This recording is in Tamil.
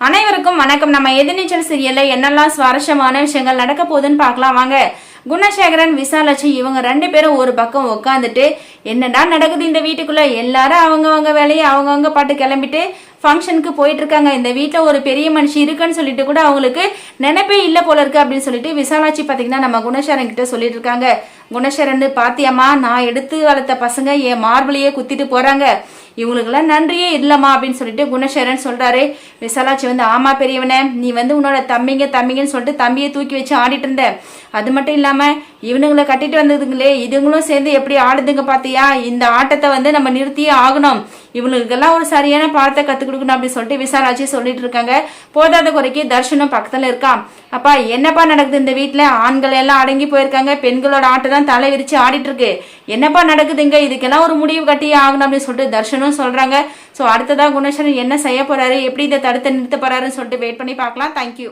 அனைவருக்கும் வணக்கம். நம்ம எதிர்நீச்சல் சீரியல்ல என்னெல்லாம் சுவாரஸ்யமான விஷயங்கள் நடக்க போகுதுன்னு பார்க்கலாம் வாங்க. குணசேகரன், விசாலாட்சி இவங்க 2 பேரும் ஒரு பக்கம் உட்காந்துட்டு என்னடா நடக்குது இந்த வீட்டுக்குள்ள, எல்லாரும் அவங்கவங்க வேலையை அவங்கவங்க பாட்டு கிளம்பிட்டு ஃபங்க்ஷனுக்கு போயிட்டு இருக்காங்க. இந்த வீட்டில் ஒரு பெரிய மனுஷி இருக்குன்னு சொல்லிட்டு கூட அவங்களுக்கு நினைப்பே இல்லை போல இருக்கு அப்படின்னு சொல்லிட்டு விசாலாட்சி பார்த்தீங்கன்னா நம்ம குணசேகரன் கிட்ட சொல்லிட்டு இருக்காங்க. குணசேகரன், பாத்தியம்மா, நான் எடுத்து வளர்த்த பசங்க என் மார்பிளையே குத்திட்டு போறாங்க, இவங்களுக்கெல்லாம் நன்றியே இல்லம்மா அப்படின்னு சொல்லிட்டு குணசேகரன் சொல்றாரு. விசாலாட்சி ஆமா பெரியவனே, நீ உன்னோட தம்பிங்கன்னு சொல்லிட்டு தம்பியை தூக்கி வச்சு ஆடிட்டு இருந்த, அது மட்டும் இல்லாம இவனுங்களை கட்டிட்டு வந்ததுங்களே இதுங்களும் சேர்ந்து எப்படி ஆடுதுங்க பாத்தியா, இந்த ஆட்டத்தை நம்ம நிறுத்தியே ஆகணும், இவங்களுக்கெல்லாம் ஒரு சரியான பாடத்தை கத்துக் கொடுக்கணும் அப்படின்னு சொல்லிட்டு விசாலாட்சி சொல்லிட்டு இருக்காங்க. போதாத குறைக்கு தர்ஷனும் பக்கத்துல இருக்கான். அப்பா என்னப்பா நடக்குது இந்த வீட்டுல, ஆண்கள் எல்லாம் அடங்கி போயிருக்காங்க, பெண்களோட ஆட்டம் தான் தலை விரிச்சு ஆடிட்டு இருக்கு, என்னப்பா நடக்குதுங்க, இதுக்கெல்லாம் ஒரு முடிவு கட்டியே ஆகணும் அப்படின்னு சொல்லிட்டு தர்ஷனும் சொல்றாங்க. ஸோ அடுத்ததா குணசேகரன் என்ன செய்ய போறாரு, எப்படி இதை தடுத்து நிறுத்த போறாருன்னு சொல்லிட்டு வெயிட் பண்ணி பார்க்கலாம். தேங்க்யூ.